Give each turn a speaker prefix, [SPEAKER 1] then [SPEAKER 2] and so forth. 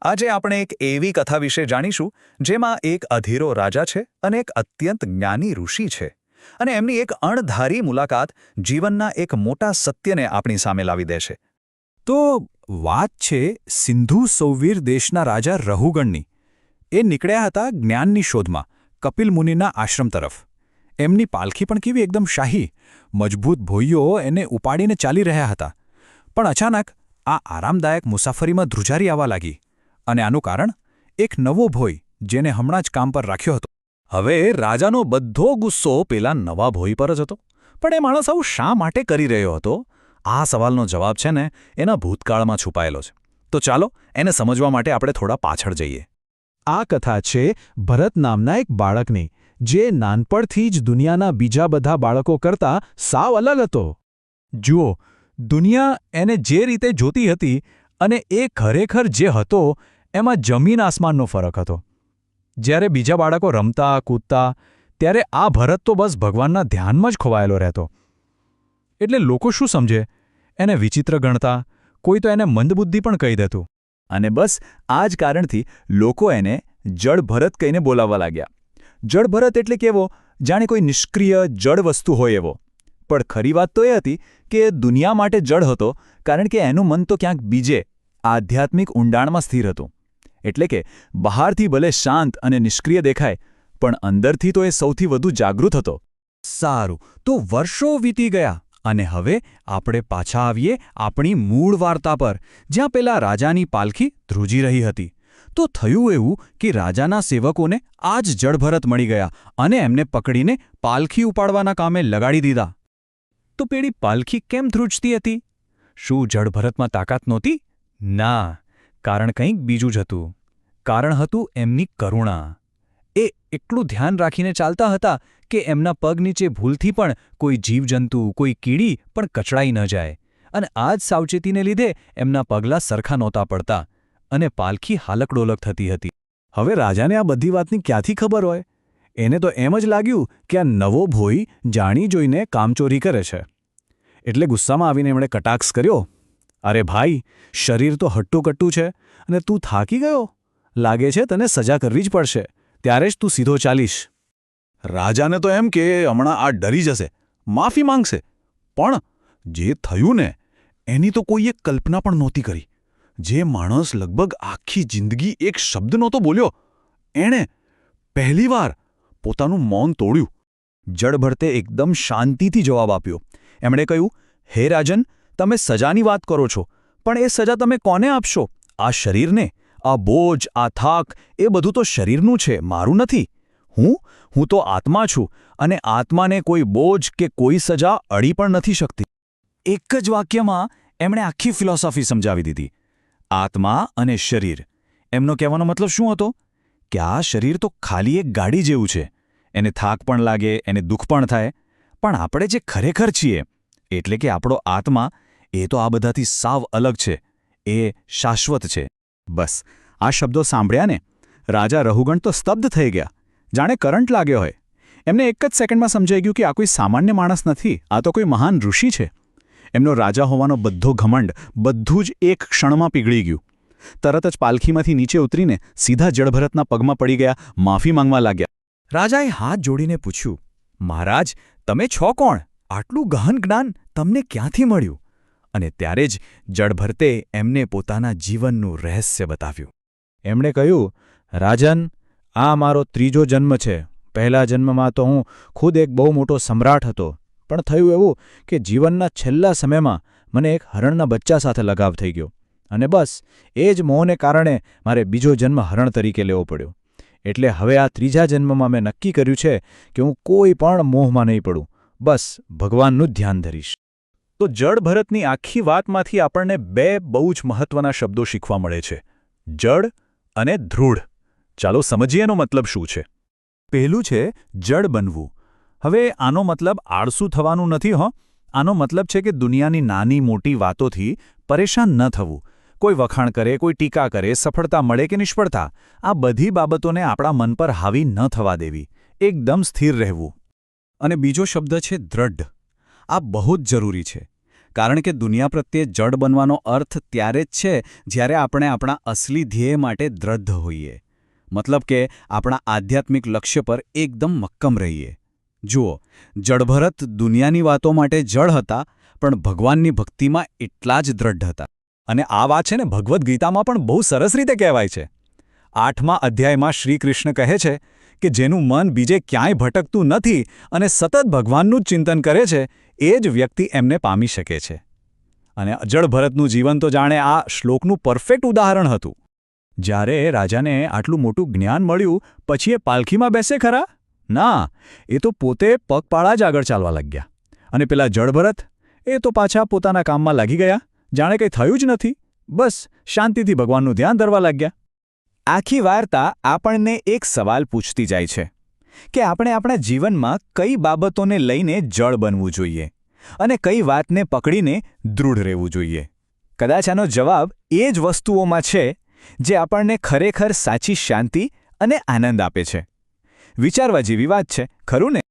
[SPEAKER 1] આજે આપણે એક એવી કથા વિશે જાણીશું જેમાં એક અધીરો રાજા છે અને એક અત્યંત જ્ઞાની ઋષિ છે અને એમની એક અણધારી મુલાકાત જીવનના એક મોટા સત્યને આપણી સામે લાવી દે છે.
[SPEAKER 2] તો વાત છે સિંધુ સૌવીર દેશના રાજા રહુગણની. એ નીકળ્યા હતા જ્ઞાનની શોધમાં કપિલ મુનિના આશ્રમ તરફ. એમની પાલખી પણ કેવી એકદમ શાહી, મજબૂત ભોઈઓ એને ઉપાડીને ચાલી રહ્યા હતા. પણ અચાનક આ આરામદાયક મુસાફરીમાં ધ્રુજારી આવવા લાગી. અને આનું કારણ એક નવો ભોઈ જેને હમણાં જ કામ પર રાખ્યો હતો. હવે રાજાનો બધો ગુસ્સો પેલા નવા ભોઈ પર જ હતો. પણ એ માણસ આવું શા માટે કરી રહ્યો હતો? આ સવાલનો જવાબ છે ને એના ભૂતકાળમાં છુપાયેલો છે. તો ચાલો એને સમજવા માટે આપણે થોડા પાછળ જઈએ. આ કથા છે ભરત નામના એક બાળકની, જે નાનપણથી જ દુનિયાના બીજા બધા બાળકો કરતાં સાવ અલગ હતો. જુઓ, દુનિયા એને જે રીતે જોતી હતી અને એ ખરેખર જે હતો એમાં જમીન આસમાનનો ફરક હતો. જ્યારે બીજા બાળકો રમતા કૂદતા ત્યારે આ ભરત તો બસ ભગવાનના ધ્યાનમાં જ ખોવાયેલો રહેતો. એટલે લોકો શું સમજે એને વિચિત્ર ગણતા, કોઈ તો એને મંદબુદ્ધિ પણ કહી દેતું. અને બસ આ જ કારણથી લોકો એને જડ ભરત કહીને બોલાવવા લાગ્યા. જડ ભરત એટલે કેવો? જાણે કોઈ નિષ્ક્રિય જડ વસ્તુ હોય એવો. પણ ખરી વાત તો એ હતી કે દુનિયા માટે જડ હતો કારણ કે એનું મન તો ક્યાંક બીજે આધ્યાત્મિક ઊંડાણમાં સ્થિર હતું. એટલે કે બહારથી ભલે શાંત અને નિષ્ક્રિય દેખાય, પણ અંદરથી તો એ સૌથી વધુ જાગૃત હતો. સારું, તો વર્ષો વીતી ગયા અને હવે આપણે પાછા આવીએ આપણી મૂળ વાર્તા પર, જ્યાં પેલા રાજાની પાલખી ધ્રુજી રહી હતી. તો થયું એવું કે રાજાના સેવકોને આ જ જડભરત મળી ગયા અને એમને પકડીને પાલખી ઉપાડવાના કામે લગાડી દીધા. તો પેલી પાલખી કેમ ધ્રુજતી હતી? શું જડભરતમાં તાકાત નહોતી? ના, કારણ કંઈક બીજું જ હતું. કારણ હતું એમની કરુણા. એ એટલું ધ્યાન રાખીને ચાલતા હતા કે એમના પગ નીચે ભૂલથી પણ કોઈ જીવજંતુ, કોઈ કીડી પણ કચડાઈ ન જાય. અને આ જ સાવચેતીને લીધે એમના પગલાં સરખા નહોતા પડતા અને પાલખી હાલકડોલક થતી હતી. હવે રાજાને આ બધી વાતની ક્યાંથી ખબર હોય? એને તો એમ જ લાગ્યું કે આ નવો ભોઈ જાણી જોઈને કામચોરી કરે છે. એટલે ગુસ્સામાં આવીને એમણે કટાક્ષ કર્યો. અરે ભાઈ, શરીર તો હટ્ટુકટ્ટું છે અને તું થાકી ગયો. લાગે છે તને સજા કરવી જ પડશે, ત્યારે જ તું સીધો ચાલીશ. રાજાને તો એમ કે હમણાં આ ડરી જશે, માફી માંગશે. પણ જે થયું ને એની તો કોઈએ કલ્પના પણ નહોતી કરી. જે માણસ લગભગ આખી જિંદગી એક શબ્દ નહોતો બોલ્યો, એણે પહેલીવાર પોતાનું મૌન તોડ્યું. જડભરતે એકદમ શાંતિથી જવાબ આપ્યો. એમણે કહ્યું, હે રાજન, તમે સજાની વાત કરો છો, પણ એ સજા તમે કોને આપશો? આ શરીરને? આ બોજ, આ થાક, એ બધું તો શરીરનું છે, મારું નથી. હું તો આત્મા છું અને આત્માને કોઈ બોજ કે કોઈ સજા અડી પણ નથી શકતી. એક જ વાક્યમાં એમણે આખી ફિલોસોફી સમજાવી દીધી. આત્મા અને શરીર. એમનો કહેવાનો મતલબ શું હતો? કે આ શરીર તો ખાલી એક ગાડી જેવું છે. એને થાક પણ લાગે, એને દુઃખ પણ થાય. પણ આપણે જે ખરેખર છીએ, એટલે કે આપણો આત્મા, એ તો આ બધાથી સાવ અલગ છે. એ શાશ્વત છે. બસ આ શબ્દો સાંભળ્યા ને રાજા રહુગણ તો સ્તબ્ધ થઈ ગયા, જાણે કરંટ લાગ્યો હોય. એમને એક જ સેકન્ડમાં સમજાઈ ગયું કે આ કોઈ સામાન્ય માણસ નથી, આ તો કોઈ મહાન ઋષિ છે. એમનો રાજા હોવાનો બધો ઘમંડ, બધું જ એક ક્ષણમાં પીગળી ગયું. તરત જ પાલખીમાંથી નીચે ઉતરીને સીધા જડભરતના પગમાં પડી ગયા, માફી માંગવા લાગ્યા. રાજાએ હાથ જોડીને પૂછ્યું, મહારાજ, તમે છો કોણ? આટલું ગહન જ્ઞાન તમને ક્યાંથી મળ્યું? અને ત્યારે જ જડભરતે એમને પોતાના જીવનનું રહસ્ય બતાવ્યું. એમણે કહ્યું, રાજન, આ મારો ત્રીજો જન્મ છે. પહેલા જન્મમાં તો હું ખુદ એક બહુ મોટો સમ્રાટ હતો. પણ થયું એવું કે જીવનના છેલ્લા સમયમાં મને એક હરણના બચ્ચા સાથે લગાવ થઈ ગયો. અને બસ એ જ મોહને કારણે મારે બીજો જન્મ હરણ તરીકે લેવો પડ્યો. એટલે હવે આ ત્રીજા જન્મમાં મેં નક્કી કર્યું છે કે હું કોઈ પણ મોહમાં નહીં પડું. બસ ભગવાનનું જ ધ્યાન ધરીશ. તો જડભરતની આખી વાતમાંથી આપણને બે બહુ જ મહત્વના શબ્દો શીખવા મળે છે: જડ અને ધૃઢ. ચાલો સમજીએ એનો મતલબ શું છે. પહેલું છે જડ બનવું. હવે આનો મતલબ આળસુ થવાનું નથી હો. આનો મતલબ છે કે દુનિયાની નાની મોટી વાતોથી પરેશાન ન થવું. કોઈ વખાણ કરે, કોઈ ટીકા કરે, સફળતા મળે કે નિષ્ફળતા, આ બધી બાબતોને આપણા મન પર હાવી ન થવા દેવી. એકદમ સ્થિર રહેવું. અને બીજો શબ્દ છે દ્રઢ. આ બહુ જ જરૂરી છે. કારણ કે દુનિયા પ્રત્યે જડ બનવાનો અર્થ ત્યારે જ છે જ્યારે આપણે આપણા અસલી ધ્યેય માટે દ્રઢ હોઈએ. મતલબ કે આપણા આધ્યાત્મિક લક્ષ્ય પર એકદમ મક્કમ રહીએ. જુઓ, જડભરત દુનિયાની વાતો માટે જડ હતા, પણ ભગવાનની ભક્તિમાં એટલા જ દ્રઢ હતા.
[SPEAKER 1] અને આ વાત છે ને ભગવદ્ ગીતામાં પણ બહુ સરસ રીતે કહેવાય છે. 8મા અધ્યાયમાં શ્રી કૃષ્ણ કહે છે કે જેનું મન બીજે ક્યાંય ભટકતું નથી અને સતત ભગવાનનું જ ચિંતન કરે છે, એ જ વ્યક્તિ એમને પામી શકે છે. અને જડભરતનું જીવન તો જાણે આ શ્લોકનું પરફેક્ટ ઉદાહરણ હતું. જ્યારે રાજાને આટલું મોટું જ્ઞાન મળ્યું પછી એ પાલખીમાં બેસે ખરા? ના, એ તો પોતે પગપાળા જ આગળ ચાલવા લાગ્યા. અને પેલા જડભરત, એ તો પાછા પોતાના કામમાં લાગી ગયા, જાણે કંઈ થયું જ નથી. બસ શાંતિથી ભગવાનનું ધ્યાન ધરવા લાગ્યા.
[SPEAKER 2] આખી વાર્તા આપણને એક સવાલ પૂછતી જાય છે કે આપણે આપણા જીવનમાં કઈ બાબતોને લઈને જડ બનવું જોઈએ અને કઈ વાતને પકડીને દૃઢ રહેવું જોઈએ. કદાચ આનો જવાબ એ જ વસ્તુઓમાં છે જે આપણને ખરેખર સાચી શાંતિ અને આનંદ આપે છે. વિચારવા જેવી વાત છે, ખરું ને?